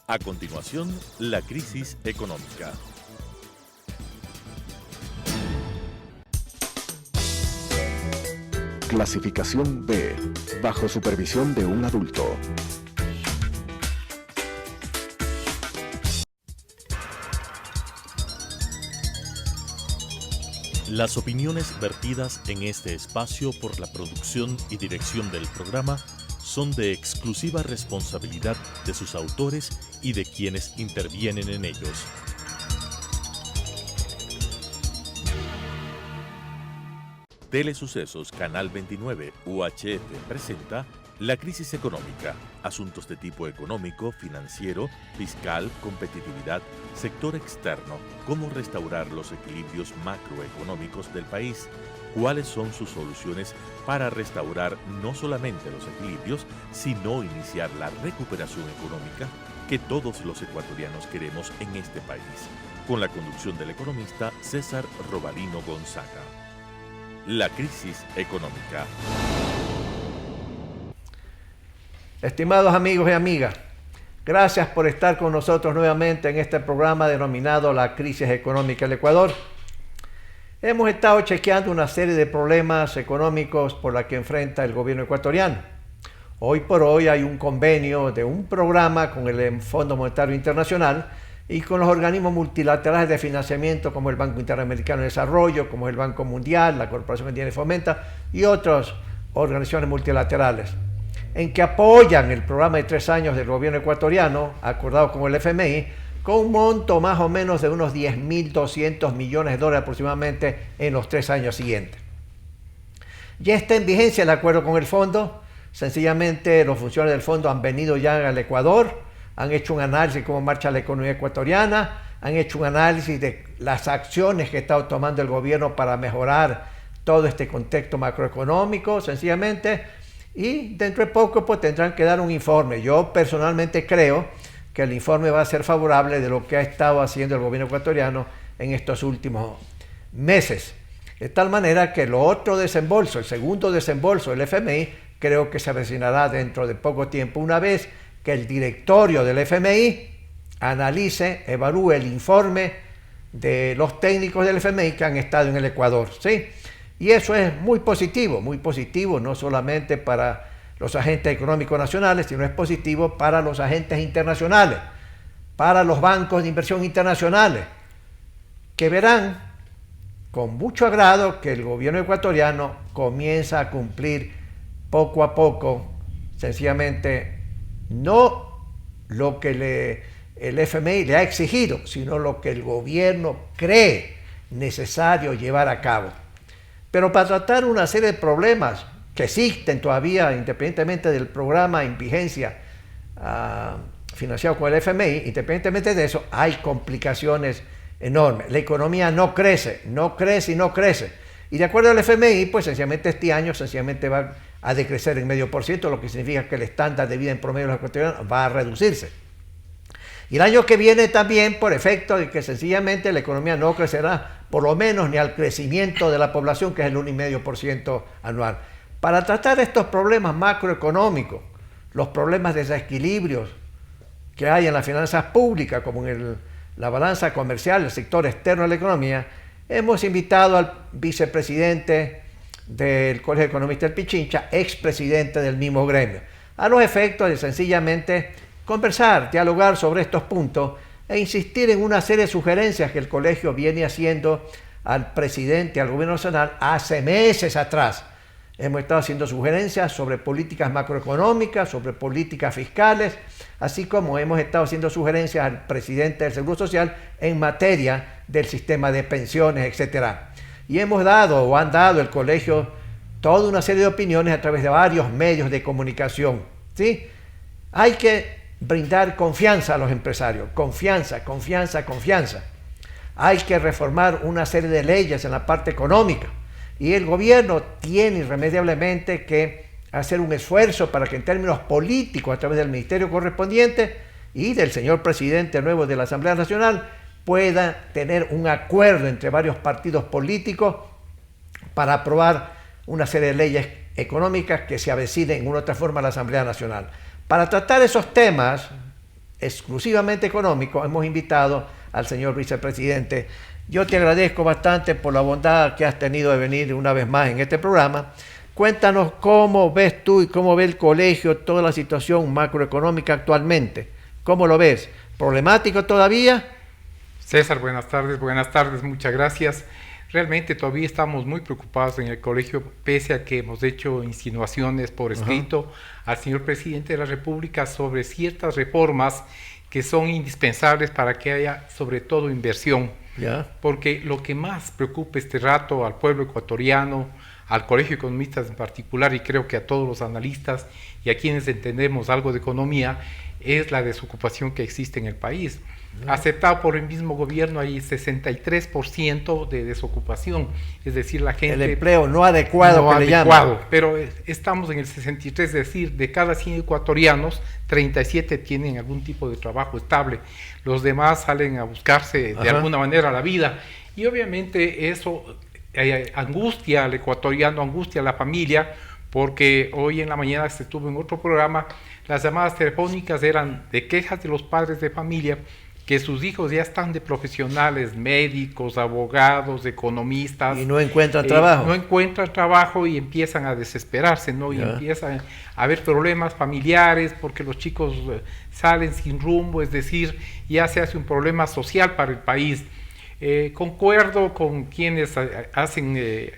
A continuación, la crisis económica. Clasificación B, bajo supervisión de un adulto. Las opiniones vertidas en este espacio por la producción y dirección del programa son de exclusiva responsabilidad de sus autores y de quienes intervienen en ellos. Telesucesos Canal 29 UHF presenta La crisis económica, asuntos de tipo económico, financiero, fiscal, competitividad, sector externo, cómo restaurar los equilibrios macroeconómicos del país, cuáles son sus soluciones para restaurar no solamente los equilibrios, sino iniciar la recuperación económica que todos los ecuatorianos queremos en este país, con la conducción del economista César Robalino Gonzaga. La crisis económica. Estimados amigos y amigas, gracias por estar con nosotros nuevamente en este programa denominado La crisis económica del Ecuador. Hemos estado chequeando una serie de problemas económicos por la que enfrenta el gobierno ecuatoriano. Hoy por hoy hay un convenio de un programa con el Fondo Monetario Internacional y con los organismos multilaterales de financiamiento como el Banco Interamericano de Desarrollo, como el Banco Mundial, la Corporación Andina de Fomenta y otras organizaciones multilaterales, en que apoyan el programa de 3 años del gobierno ecuatoriano, acordado con el FMI, con un monto más o menos de unos 10.200 millones de dólares aproximadamente en los 3 años siguientes. Ya está en vigencia el acuerdo con el fondo. Sencillamente los funcionarios del fondo han venido ya al Ecuador, han hecho un análisis de cómo marcha la economía ecuatoriana, han hecho un análisis de las acciones que está tomando el gobierno para mejorar todo este contexto macroeconómico, sencillamente, y dentro de poco pues tendrán que dar un informe. Yo personalmente creo que el informe va a ser favorable de lo que ha estado haciendo el gobierno ecuatoriano en estos últimos meses. De tal manera que el otro desembolso, el segundo desembolso del FMI, creo que se avecinará dentro de poco tiempo, una vez que el directorio del FMI analice, evalúe el informe de los técnicos del FMI que han estado en el Ecuador, ¿sí? Y eso es muy positivo, no solamente para los agentes económicos nacionales, sino es positivo para los agentes internacionales, para los bancos de inversión internacionales, que verán con mucho agrado que el gobierno ecuatoriano comienza a cumplir poco a poco, sencillamente, no lo que el FMI le ha exigido, sino lo que el gobierno cree necesario llevar a cabo. Pero para tratar una serie de problemas que existen todavía, independientemente del programa en vigencia financiado con el FMI, independientemente de eso, hay complicaciones enormes. La economía no crece. Y de acuerdo al FMI, pues sencillamente este año va a decrecer en 0,5%, lo que significa que el estándar de vida en promedio de los ecuatorianos va a reducirse. Y el año que viene también, por efecto de que sencillamente la economía no crecerá, por lo menos ni al crecimiento de la población, que es el 1,5% anual. Para tratar estos problemas macroeconómicos, los problemas de desequilibrios que hay en las finanzas públicas, como en la balanza comercial, el sector externo de la economía, hemos invitado al vicepresidente del Colegio de Economistas del Pichincha, expresidente del mismo gremio, a los efectos de sencillamente conversar, dialogar sobre estos puntos e insistir en una serie de sugerencias que el colegio viene haciendo al presidente, al gobierno nacional, hace meses atrás. Hemos estado haciendo sugerencias sobre políticas macroeconómicas, sobre políticas fiscales, así como hemos estado haciendo sugerencias al presidente del Seguro Social en materia del sistema de pensiones, etc. Y han dado el colegio toda una serie de opiniones a través de varios medios de comunicación, ¿sí? Hay que brindar confianza a los empresarios, confianza. Hay que reformar una serie de leyes en la parte económica. Y el gobierno tiene irremediablemente que hacer un esfuerzo para que en términos políticos, a través del ministerio correspondiente y del señor presidente nuevo de la Asamblea Nacional, pueda tener un acuerdo entre varios partidos políticos para aprobar una serie de leyes económicas que se avecinen en una u otra forma a la Asamblea Nacional. Para tratar esos temas exclusivamente económico, hemos invitado al señor vicepresidente. Yo te agradezco bastante por la bondad que has tenido de venir una vez más en este programa. Cuéntanos cómo ves tú y cómo ve el colegio toda la situación macroeconómica actualmente. ¿Cómo lo ves? ¿Problemático todavía? César, buenas tardes, muchas gracias. Realmente todavía estamos muy preocupados en el colegio, pese a que hemos hecho insinuaciones por escrito al señor presidente de la República sobre ciertas reformas que son indispensables para que haya sobre todo inversión. Porque lo que más preocupa este rato al pueblo ecuatoriano, al Colegio de Economistas en particular, y creo que a todos los analistas y a quienes entendemos algo de economía, es la desocupación que existe en el país. Aceptado por el mismo gobierno, hay 63% de desocupación, es decir, la gente... El empleo no adecuado, que le llaman. Pero estamos en el 63, es decir, de cada 100 ecuatorianos, 37 tienen algún tipo de trabajo estable. Los demás salen a buscarse de alguna manera la vida. Y obviamente eso angustia al ecuatoriano, angustia a la familia, porque hoy en la mañana se estuvo en otro programa, las llamadas telefónicas eran de quejas de los padres de familia, que sus hijos ya están de profesionales, médicos, abogados, economistas. Y no encuentran trabajo. No encuentran trabajo y empiezan a desesperarse, ¿no? Y empiezan a haber problemas familiares porque los chicos salen sin rumbo, es decir, ya se hace un problema social para el país. Concuerdo con quienes hacen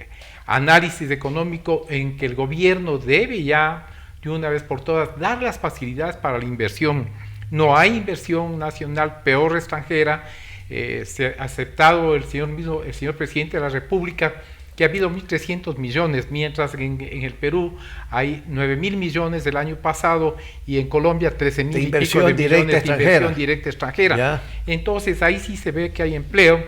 análisis económico en que el gobierno debe ya, de una vez por todas, dar las facilidades para la inversión. No hay inversión nacional, peor extranjera. Se ha aceptado el señor presidente de la República que ha habido 1.300 millones, mientras en el Perú hay 9.000 millones del año pasado y en Colombia 13.000 y pico de millones de inversión directa extranjera. Entonces ahí sí se ve que hay empleo,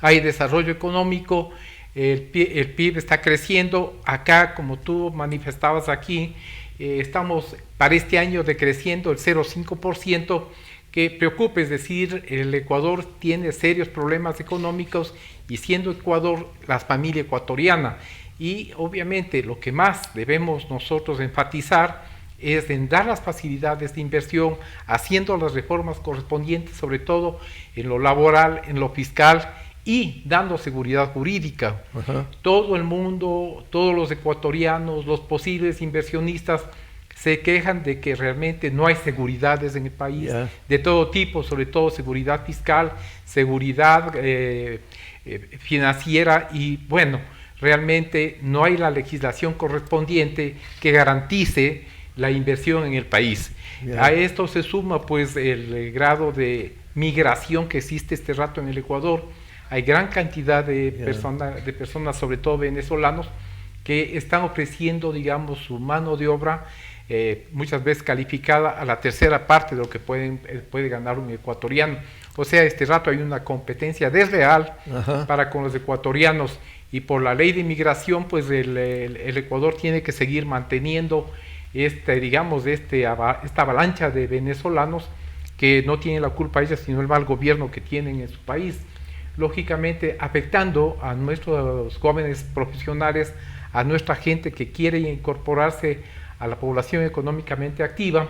hay desarrollo económico, el PIB está creciendo. Acá, como tú manifestabas aquí, estamos para este año decreciendo el 0,5%, que preocupa, es decir, el Ecuador tiene serios problemas económicos y siendo Ecuador la familia ecuatoriana. Y obviamente lo que más debemos nosotros enfatizar es en dar las facilidades de inversión, haciendo las reformas correspondientes, sobre todo en lo laboral, en lo fiscal y dando seguridad jurídica. Todo el mundo, todos los ecuatorianos, los posibles inversionistas se quejan de que realmente no hay seguridades en el país, de todo tipo, sobre todo seguridad fiscal, seguridad financiera, y bueno, realmente no hay la legislación correspondiente que garantice la inversión en el país. A esto se suma pues el grado de migración que existe este rato en el Ecuador. Hay gran cantidad de personas, sobre todo venezolanos, que están ofreciendo, digamos, su mano de obra, muchas veces calificada a la tercera parte de lo que puede ganar un ecuatoriano. O sea, este rato hay una competencia desleal para con los ecuatorianos, y por la ley de inmigración, pues el Ecuador tiene que seguir manteniendo esta avalancha de venezolanos que no tienen la culpa ellos, sino el mal gobierno que tienen en su país, lógicamente afectando a nuestros jóvenes profesionales, a nuestra gente que quiere incorporarse a la población económicamente activa,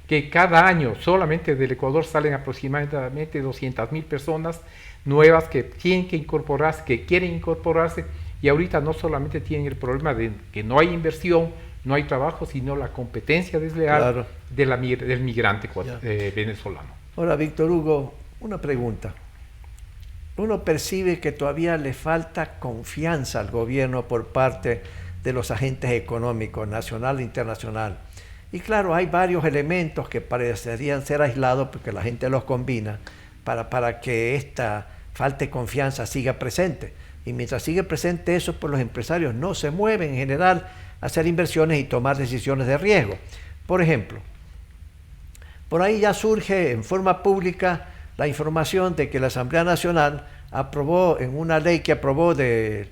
que cada año solamente del Ecuador salen aproximadamente 200.000 personas nuevas que tienen que incorporarse, que quieren incorporarse, y ahorita no solamente tienen el problema de que no hay inversión, no hay trabajo, sino la competencia desleal del migrante venezolano. Ahora, Víctor Hugo, una pregunta. Uno percibe que todavía le falta confianza al gobierno por parte de los agentes económicos, nacional e internacional. Y claro, hay varios elementos que parecerían ser aislados porque la gente los combina para que esta falta de confianza siga presente. Y mientras sigue presente eso, pues los empresarios no se mueven en general a hacer inversiones y tomar decisiones de riesgo. Por ejemplo, por ahí ya surge en forma pública la información de que la Asamblea Nacional aprobó en una ley que aprobó del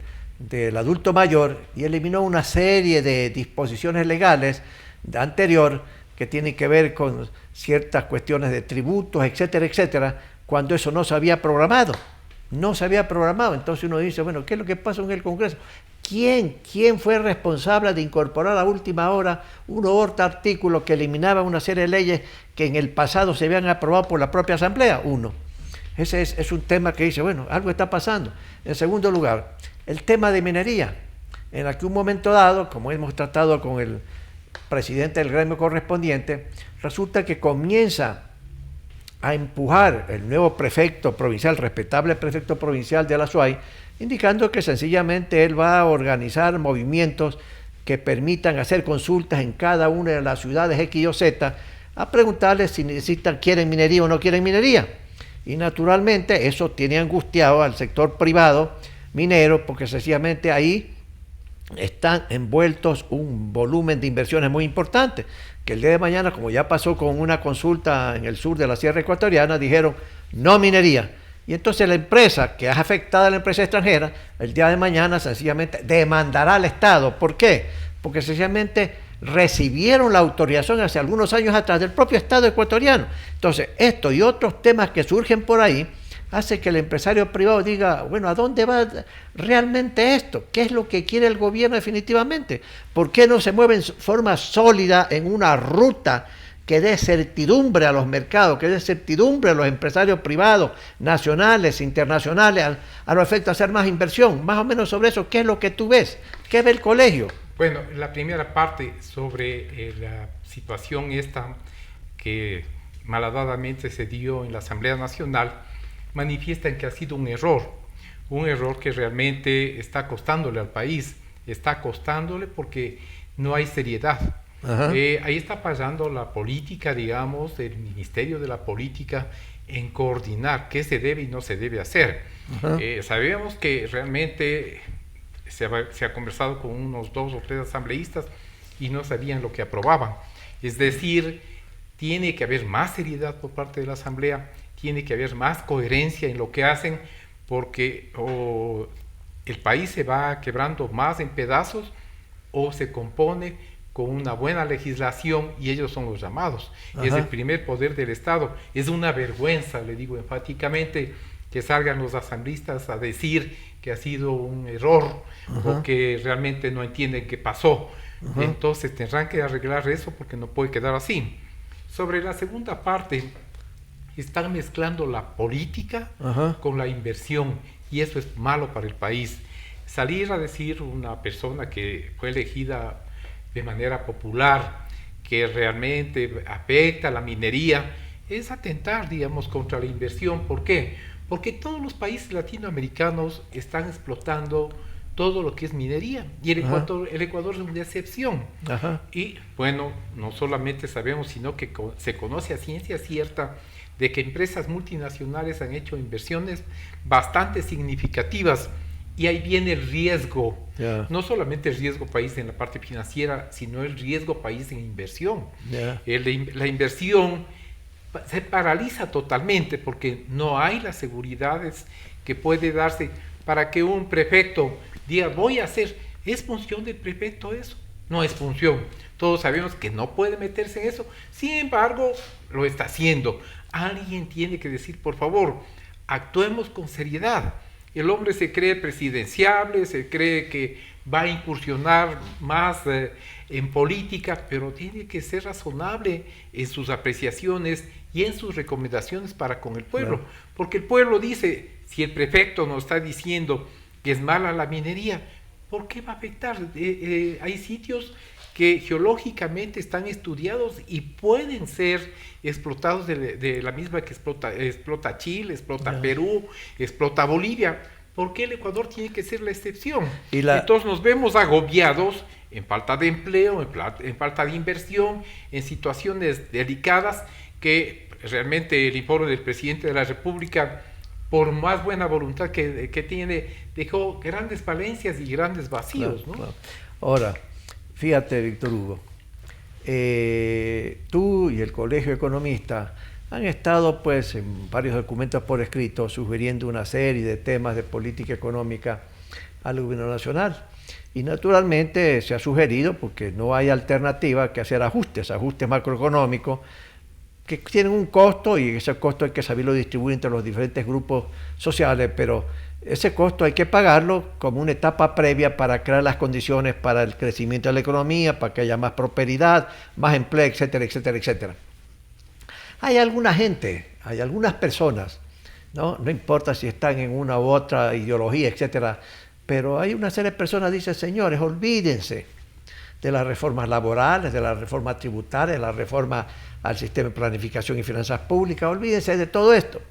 adulto mayor y eliminó una serie de disposiciones legales anterior que tienen que ver con ciertas cuestiones de tributos, etcétera, etcétera, cuando eso no se había programado. No se había programado. Entonces uno dice, bueno, ¿qué es lo que pasa en el Congreso? ¿Quién fue responsable de incorporar a última hora un artículo que eliminaba una serie de leyes que en el pasado se habían aprobado por la propia Asamblea? Uno. Ese es un tema que dice, bueno, algo está pasando. En segundo lugar, el tema de minería, en el que un momento dado, como hemos tratado con el presidente del gremio correspondiente, resulta que comienza a empujar el nuevo prefecto provincial, respetable prefecto provincial de Alazoay, indicando que sencillamente él va a organizar movimientos que permitan hacer consultas en cada una de las ciudades X o Z, a preguntarles si quieren minería o no quieren minería. Y naturalmente eso tiene angustiado al sector privado minero, porque sencillamente ahí están envueltos un volumen de inversiones muy importantes, que el día de mañana, como ya pasó con una consulta en el sur de la Sierra Ecuatoriana, dijeron no minería. Y entonces la empresa que es afectada a la empresa extranjera, el día de mañana sencillamente demandará al Estado. ¿Por qué? Porque sencillamente recibieron la autorización hace algunos años atrás del propio Estado ecuatoriano. Entonces, esto y otros temas que surgen por ahí hace que el empresario privado diga, bueno, ¿a dónde va realmente esto? ¿Qué es lo que quiere el gobierno definitivamente? ¿Por qué no se mueve en forma sólida en una ruta que dé certidumbre a los mercados, que dé certidumbre a los empresarios privados, nacionales, internacionales, a los efectos de hacer más inversión? Más o menos sobre eso, ¿qué es lo que tú ves? ¿Qué ve el colegio? Bueno, la primera parte sobre la situación esta que malhadadamente se dio en la Asamblea Nacional, manifiestan que ha sido un error que realmente está costándole al país, está costándole porque no hay seriedad. Ahí está pasando la política, digamos, del Ministerio de la Política en coordinar qué se debe y no se debe hacer. Sabemos que realmente se ha conversado con unos 2 o 3 asambleístas y no sabían lo que aprobaban. Es decir, tiene que haber más seriedad por parte de la Asamblea, tiene que haber más coherencia en lo que hacen, porque o el país se va quebrando más en pedazos o se compone con una buena legislación y ellos son los llamados. Es el primer poder del Estado. Es una vergüenza, le digo enfáticamente, que salgan los asambleístas a decir que ha sido un error o que realmente no entienden qué pasó. Entonces tendrán que arreglar eso porque no puede quedar así. Sobre la segunda parte, están mezclando la política con la inversión y eso es malo para el país. Salir a decir una persona que fue elegida de manera popular que realmente afecta a la minería es atentar, digamos, contra la inversión. ¿Por qué? Porque todos los países latinoamericanos están explotando todo lo que es minería y el Ecuador es una excepción. Y bueno, no solamente sabemos, sino que se conoce a ciencia cierta de que empresas multinacionales han hecho inversiones bastante significativas y ahí viene el riesgo, no solamente el riesgo país en la parte financiera, sino el riesgo país en inversión. La inversión se paraliza totalmente porque no hay las seguridades que puede darse para que un prefecto diga voy a hacer. ¿Es función del prefecto eso? No es función. Todos sabemos que no puede meterse en eso, sin embargo lo está haciendo. Alguien tiene que decir, por favor, actuemos con seriedad. El hombre se cree presidenciable, se cree que va a incursionar más en política, pero tiene que ser razonable en sus apreciaciones y en sus recomendaciones para con el pueblo. Porque el pueblo dice, si el prefecto nos está diciendo que es mala la minería, ¿por qué va a afectar? Hay sitios que geológicamente están estudiados y pueden ser explotados de la misma que explota Chile, explota Perú, explota Bolivia. ¿Por qué el Ecuador tiene que ser la excepción? Entonces nos vemos agobiados en falta de empleo, en falta de inversión, en situaciones delicadas que realmente el informe del presidente de la República, por más buena voluntad que tiene, dejó grandes falencias y grandes vacíos. ¿No? Ahora, fíjate, Víctor Hugo, tú y el Colegio de Economistas han estado pues en varios documentos por escrito sugiriendo una serie de temas de política económica al gobierno nacional. Y naturalmente se ha sugerido, porque no hay alternativa, que hacer ajustes macroeconómicos que tienen un costo y ese costo hay que saberlo distribuir entre los diferentes grupos sociales, pero ese costo hay que pagarlo como una etapa previa para crear las condiciones para el crecimiento de la economía, para que haya más prosperidad, más empleo, etcétera, etcétera, etcétera. Hay alguna gente, hay algunas personas, no importa si están en una u otra ideología, etcétera, pero hay una serie de personas que dicen, señores, olvídense de las reformas laborales, de la reforma tributaria, de la reforma al sistema de planificación y finanzas públicas, olvídense de todo esto.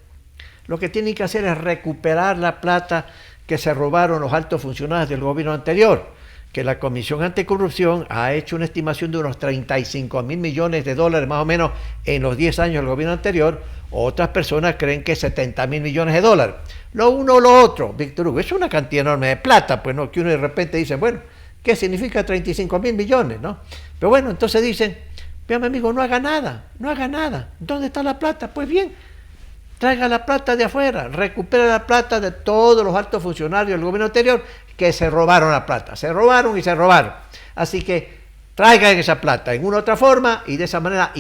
Lo que tienen que hacer es recuperar la plata que se robaron los altos funcionarios del gobierno anterior, que la Comisión Anticorrupción ha hecho una estimación de unos 35.000 millones de dólares más o menos en los 10 años del gobierno anterior. Otras personas creen que 70.000 millones de dólares. Lo uno o lo otro, Víctor Hugo, es una cantidad enorme de plata, pues no, que uno de repente dice, bueno, ¿qué significa 35.000 millones? ¿No? Pero bueno, entonces dicen, mi amigo, no haga nada, no haga nada. ¿Dónde está la plata? Pues bien, traiga la plata de afuera, recupera la plata de todos los altos funcionarios del gobierno anterior que se robaron la plata. Se robaron y se robaron. Así que traigan esa plata en una u otra forma y de esa manera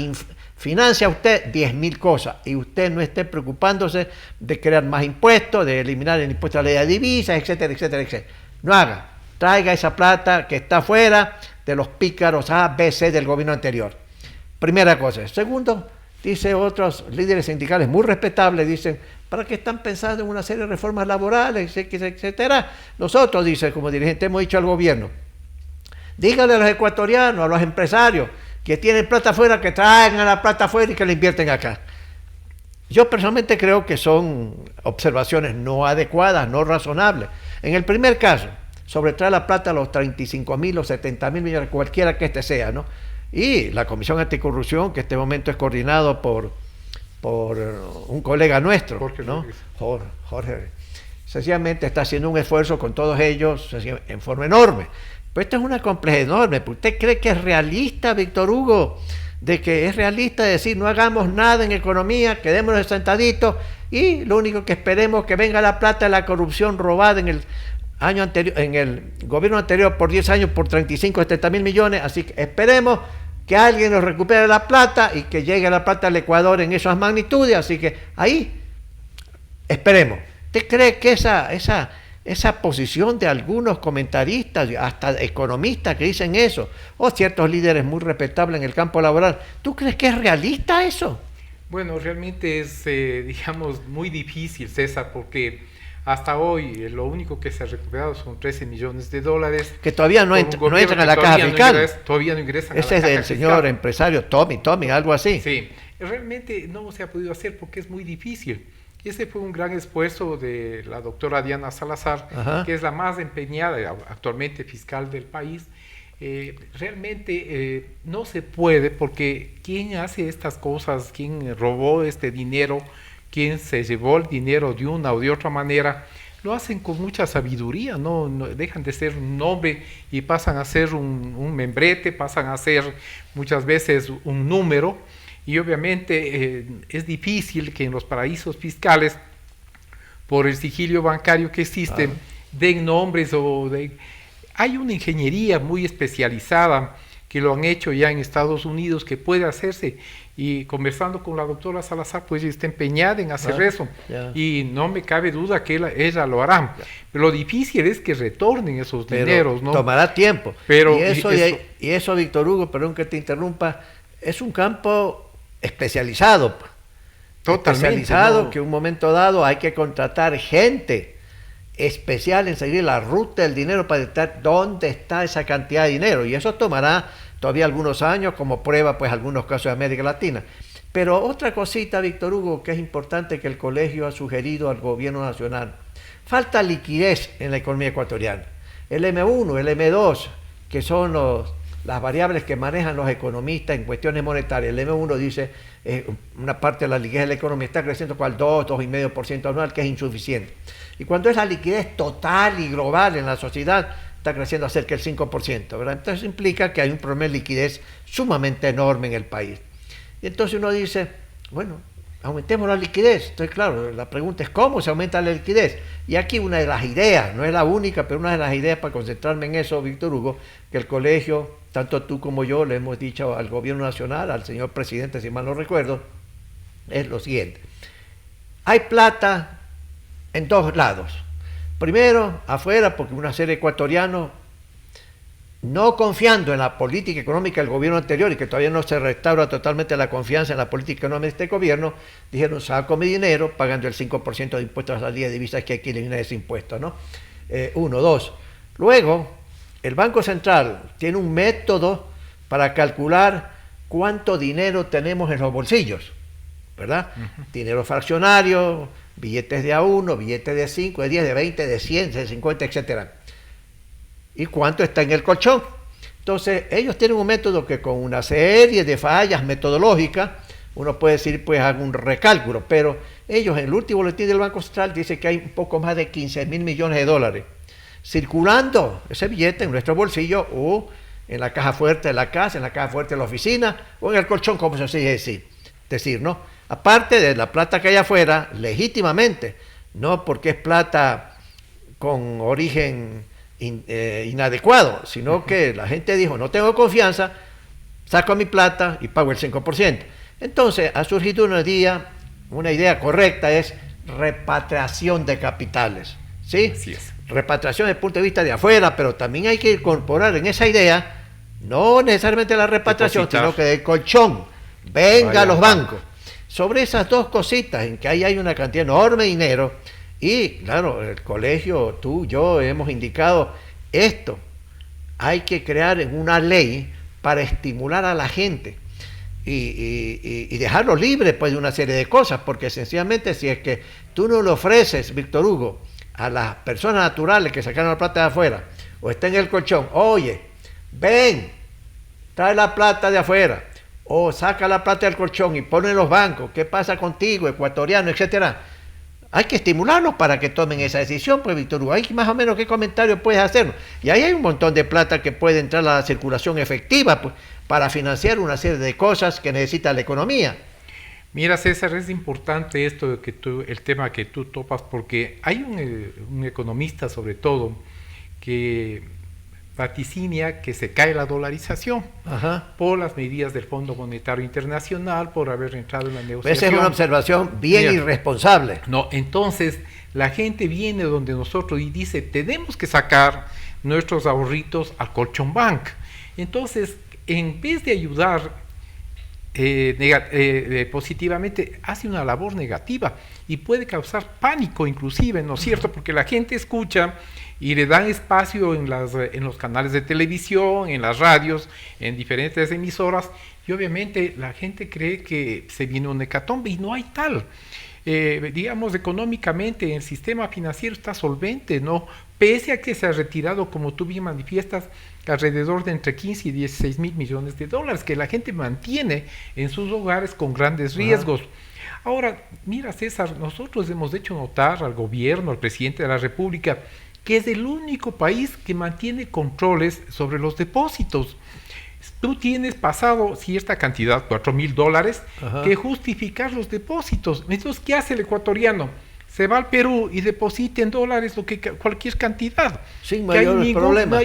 financia usted 10.000 cosas y usted no esté preocupándose de crear más impuestos, de eliminar el impuesto a la ley de divisas, etcétera, etcétera, etcétera. No haga. Traiga esa plata que está fuera de los pícaros A, B, C del gobierno anterior. Primera cosa. Segundo, dice otros líderes sindicales muy respetables, dicen, ¿para qué están pensando en una serie de reformas laborales, etcétera? Nosotros, dice, como dirigente, hemos dicho al gobierno, díganle a los ecuatorianos, a los empresarios que tienen plata afuera, que traigan la plata afuera y que la invierten acá. Yo personalmente creo que son observaciones no adecuadas, no razonables. En el primer caso, sobre traer la plata a los 35.000 o 70.000 millones, cualquiera que este sea, ¿no? Y la Comisión Anticorrupción, que en este momento es coordinado por un colega nuestro, Jorge, ¿no? Jorge, sencillamente está haciendo un esfuerzo con todos ellos en forma enorme. Pero esto es una complejidad enorme. ¿Usted cree que es realista, Víctor Hugo? De que es realista decir no hagamos nada en economía, quedémonos sentaditos y lo único que esperemos que venga la plata de la corrupción robada en el año anterior, en el gobierno anterior por 10 años por 35 o 70.000 millones, así que esperemos que alguien nos recupere la plata y que llegue la plata al Ecuador en esas magnitudes, así que ahí esperemos. ¿Usted cree que esa posición de algunos comentaristas, hasta economistas que dicen eso, o ciertos líderes muy respetables en el campo laboral, ¿tú crees que es realista eso? Bueno, realmente es, digamos, muy difícil, César, porque hasta hoy lo único que se ha recuperado son 13 millones de dólares. Que todavía no entran a la caja fiscal. Todavía no ingresan Ese a es la caja del señor empresario Tommy, algo así. Sí, realmente no se ha podido hacer porque es muy difícil. Y ese fue un gran esfuerzo de la doctora Diana Salazar, Ajá, que es la más empeñada actualmente fiscal del país. Realmente no se puede porque ¿quién hace estas cosas? ¿Quién robó este dinero? ¿Quién se llevó el dinero de una o de otra manera? Lo hacen con mucha sabiduría, no dejan de ser un nombre y pasan a ser un membrete, pasan a ser muchas veces un número. Y obviamente es difícil que en los paraísos fiscales, por el sigilio bancario que existe, den nombres Hay una ingeniería muy especializada que lo han hecho ya en Estados Unidos, que puede hacerse, y conversando con la doctora Salazar, pues ella está empeñada en hacer eso, y no me cabe duda que ella lo hará. Pero lo difícil es que retornen esos dineros, ¿no? Tomará tiempo. Pero y eso, Víctor Hugo, perdón que te interrumpa, es un campo especializado. Totalmente. Especializado, que en un momento dado hay que contratar gente especial en seguir la ruta del dinero para detectar dónde está esa cantidad de dinero, y eso tomará todavía algunos años, como prueba pues algunos casos de América Latina. Pero otra cosita, Víctor Hugo, que es importante que el colegio ha sugerido al gobierno nacional: falta liquidez en la economía ecuatoriana. El M1, el M2, que son las variables que manejan los economistas en cuestiones monetarias. El M1 dice una parte de la liquidez de la economía está creciendo con el 2,5% anual, que es insuficiente. Y cuando es la liquidez total y global en la sociedad, está creciendo a cerca del 5%, ¿verdad? Entonces implica que hay un problema de liquidez sumamente enorme en el país. Y entonces uno dice, bueno, aumentemos la liquidez. Entonces, claro, la pregunta es ¿cómo se aumenta la liquidez? Y aquí una de las ideas, no es la única, pero una de las ideas para concentrarme en eso, Víctor Hugo, que el colegio, tanto tú como yo, le hemos dicho al gobierno nacional, al señor presidente, si mal no recuerdo, es lo siguiente. Hay plata en dos lados. Primero, afuera, porque una serie de ecuatorianos, no confiando en la política económica del gobierno anterior y que todavía no se restaura totalmente la confianza en la política económica de este gobierno, dijeron, saco mi dinero pagando el 5% de impuestos a la salida de divisas, que hay que eliminar ese impuesto, ¿no? Uno, dos. Luego, el Banco Central tiene un método para calcular cuánto dinero tenemos en los bolsillos, ¿verdad? Dinero fraccionario, billetes de A1, billetes de 5, de 10, de 20, de 100, de 50, etcétera. ¿Y cuánto está en el colchón? Entonces, ellos tienen un método que con una serie de fallas metodológicas, uno puede decir, pues, haga un recálculo, pero ellos en el último boletín del Banco Central dice que hay un poco más de 15.000 millones de dólares circulando ese billete en nuestro bolsillo o en la caja fuerte de la casa, en la caja fuerte de la oficina o en el colchón, como se dice decir, ¿no? Aparte de la plata que hay afuera, legítimamente, no porque es plata con origen inadecuado, sino que la gente dijo, no tengo confianza, saco mi plata y pago el 5%. Entonces, ha surgido una idea correcta, es repatriación de capitales, ¿sí? Así es. Repatriación desde el punto de vista de afuera, pero también hay que incorporar en esa idea, no necesariamente la repatriación, sino que del colchón, venga a los bancos. Sobre esas dos cositas, en que ahí hay una cantidad enorme de dinero, y claro, el colegio, tú, yo, hemos indicado esto. Hay que crear una ley para estimular a la gente y dejarlo libre pues, de una serie de cosas, porque sencillamente si es que tú no le ofreces, Víctor Hugo, a las personas naturales que sacaron la plata de afuera, o está en el colchón, oye, ven, trae la plata de afuera, o saca la plata del colchón y pone en los bancos, ¿qué pasa contigo, ecuatoriano, etcétera? Hay que estimularlos para que tomen esa decisión, pues, Víctor Hugo. ¿Hay más o menos qué comentario puedes hacer? Y ahí hay un montón de plata que puede entrar a la circulación efectiva, pues, para financiar una serie de cosas que necesita la economía. Mira, César, es importante esto de que el tema que tú topas, porque hay un economista, sobre todo, que vaticinia que se cae la dolarización por las medidas del Fondo Monetario Internacional, por haber entrado en la negociación. Esa es una observación bien irresponsable. No, entonces la gente viene donde nosotros y dice, tenemos que sacar nuestros ahorritos al Colchón Bank. Entonces, en vez de ayudar positivamente, hace una labor negativa y puede causar pánico inclusive, ¿no es cierto? Porque la gente escucha y le dan espacio en los canales de televisión, en las radios, en diferentes emisoras, y obviamente la gente cree que se viene un hecatombe y no hay tal. Digamos, económicamente el sistema financiero está solvente, ¿no? Pese a que se ha retirado, como tú bien manifiestas, alrededor de entre 15 y 16 mil millones de dólares, que la gente mantiene en sus hogares con grandes riesgos. Ahora, mira, César, nosotros hemos hecho notar al gobierno, al presidente de la República, que es el único país que mantiene controles sobre los depósitos. Tú tienes pasado cierta cantidad, $4,000, que justificar los depósitos. Entonces, ¿qué hace el ecuatoriano? Se va al Perú y deposita en dólares cualquier cantidad. Sin mayores problemas.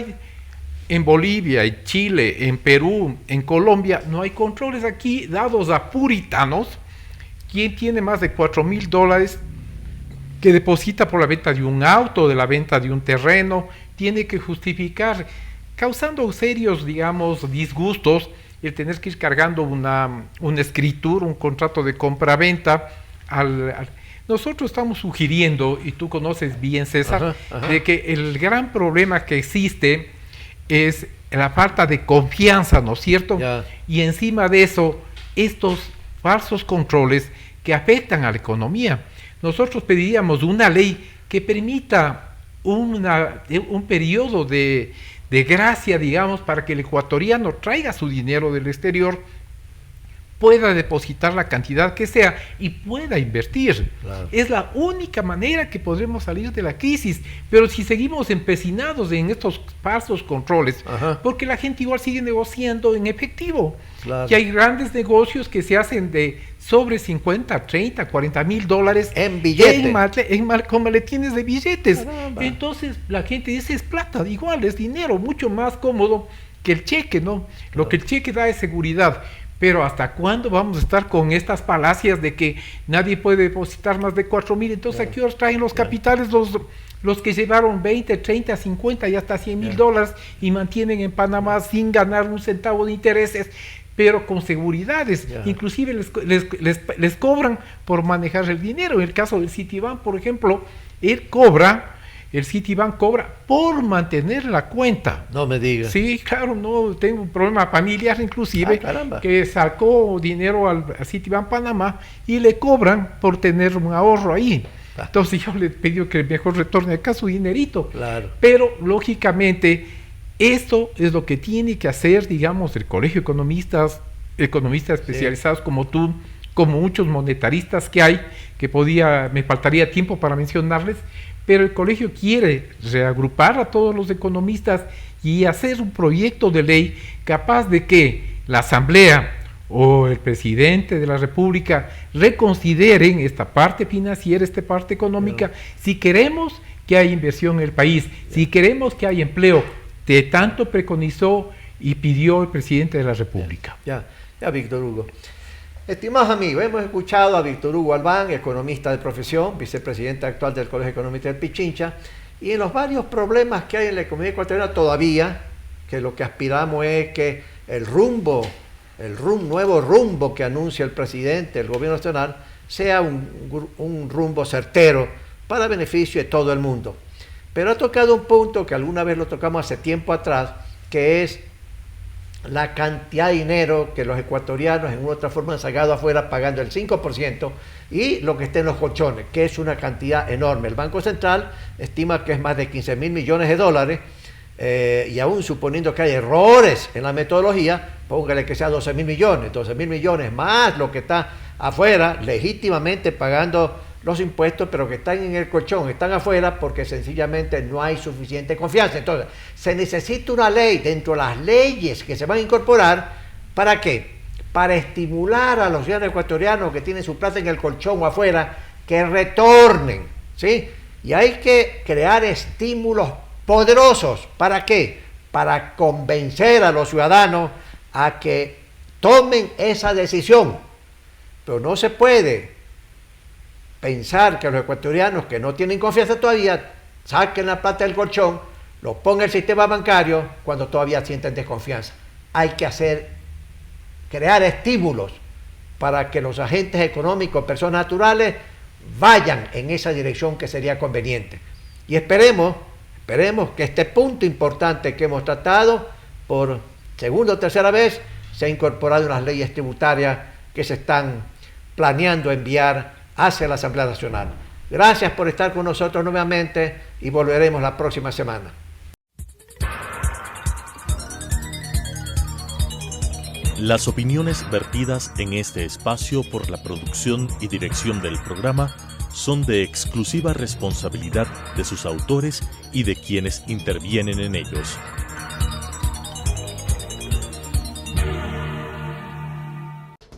En Bolivia, en Chile, en Perú, en Colombia, no hay controles aquí dados a puritanos. ¿Quién tiene más de $4,000 que deposita por la venta de un auto, de la venta de un terreno? Tiene que justificar, causando serios, digamos, disgustos, el tener que ir cargando una escritura, un contrato de compra-venta. Nosotros estamos sugiriendo, y tú conoces bien, César, de que el gran problema que existe es la falta de confianza, ¿no es cierto? Y encima de eso, estos falsos controles que afectan a la economía. Nosotros pediríamos una ley que permita un periodo de gracia, digamos, para que el ecuatoriano traiga su dinero del exterior, pueda depositar la cantidad que sea y pueda invertir. Claro. Es la única manera que podremos salir de la crisis, pero si seguimos empecinados en estos falsos controles, porque la gente igual sigue negociando en efectivo. Claro. Y hay grandes negocios que se hacen de sobre 50, 30, 40 mil dólares en billetes, con maletines de billetes. Caramba. Entonces la gente dice, es plata, igual es dinero, mucho más cómodo que el cheque, ¿no? Lo que el cheque da es seguridad. Pero ¿hasta cuándo vamos a estar con estas falacias de que nadie puede depositar más de 4,000? Entonces, ¿a qué horas traen los capitales los que llevaron 20, 30, 50 y hasta $100,000 y mantienen en Panamá sin ganar un centavo de intereses, pero con seguridades? Inclusive les cobran por manejar el dinero. En el caso del Citibank, por ejemplo, el Citibank cobra por mantener la cuenta. No me digas. Sí, claro, no, tengo un problema familiar inclusive, que sacó dinero al Citibank Panamá y le cobran por tener un ahorro ahí. Entonces yo le pedí que mejor retorne acá su dinerito. Claro. Pero lógicamente esto es lo que tiene que hacer, digamos, el Colegio de economistas especializados como tú, como muchos monetaristas que hay, me faltaría tiempo para mencionarles, pero el colegio quiere reagrupar a todos los economistas y hacer un proyecto de ley capaz de que la Asamblea o el presidente de la República reconsideren esta parte financiera, esta parte económica, si queremos que haya inversión en el país, si queremos que haya empleo, de tanto preconizó y pidió el presidente de la República. Ya, Víctor Hugo. Estimados amigos, hemos escuchado a Víctor Hugo Albán, economista de profesión, vicepresidente actual del Colegio Económico del Pichincha, y en los varios problemas que hay en la economía ecuatoriana todavía, que lo que aspiramos es que el nuevo rumbo que anuncia el presidente del gobierno nacional sea un rumbo certero para beneficio de todo el mundo. Pero ha tocado un punto que alguna vez lo tocamos hace tiempo atrás, que es la cantidad de dinero que los ecuatorianos en una u otra forma han sacado afuera pagando el 5% y lo que está en los colchones, que es una cantidad enorme. El Banco Central estima que es más de 15,000 millones de dólares y aún suponiendo que hay errores en la metodología, póngale que sea 12,000 millones, 12,000 millones más lo que está afuera legítimamente pagando los impuestos, pero que están en el colchón, están afuera porque sencillamente no hay suficiente confianza. Entonces, se necesita una ley dentro de las leyes que se van a incorporar. ¿Para qué? Para estimular a los ciudadanos ecuatorianos que tienen su plata en el colchón o afuera, que retornen, ¿sí? Y hay que crear estímulos poderosos. ¿Para qué? Para convencer a los ciudadanos a que tomen esa decisión. Pero no se puede pensar que los ecuatorianos que no tienen confianza todavía saquen la plata del colchón, lo pongan en el sistema bancario cuando todavía sienten desconfianza. Hay que crear estímulos para que los agentes económicos, personas naturales, vayan en esa dirección que sería conveniente. Y esperemos que este punto importante que hemos tratado por segunda o tercera vez sea incorporado en las leyes tributarias que se están planeando enviar hacia la Asamblea Nacional. Gracias por estar con nosotros nuevamente y volveremos la próxima semana. Las opiniones vertidas en este espacio por la producción y dirección del programa son de exclusiva responsabilidad de sus autores y de quienes intervienen en ellos.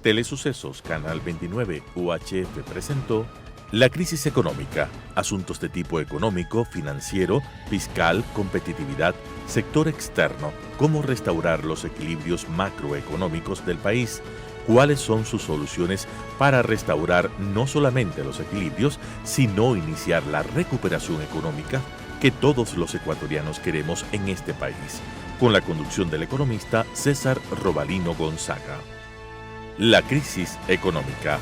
Telesucesos, Canal 29 UHF presentó La crisis económica, asuntos de tipo económico, financiero, fiscal, competitividad, sector externo, cómo restaurar los equilibrios macroeconómicos del país, cuáles son sus soluciones para restaurar no solamente los equilibrios, sino iniciar la recuperación económica que todos los ecuatorianos queremos en este país, con la conducción del economista César Robalino Gonzaga. La crisis económica.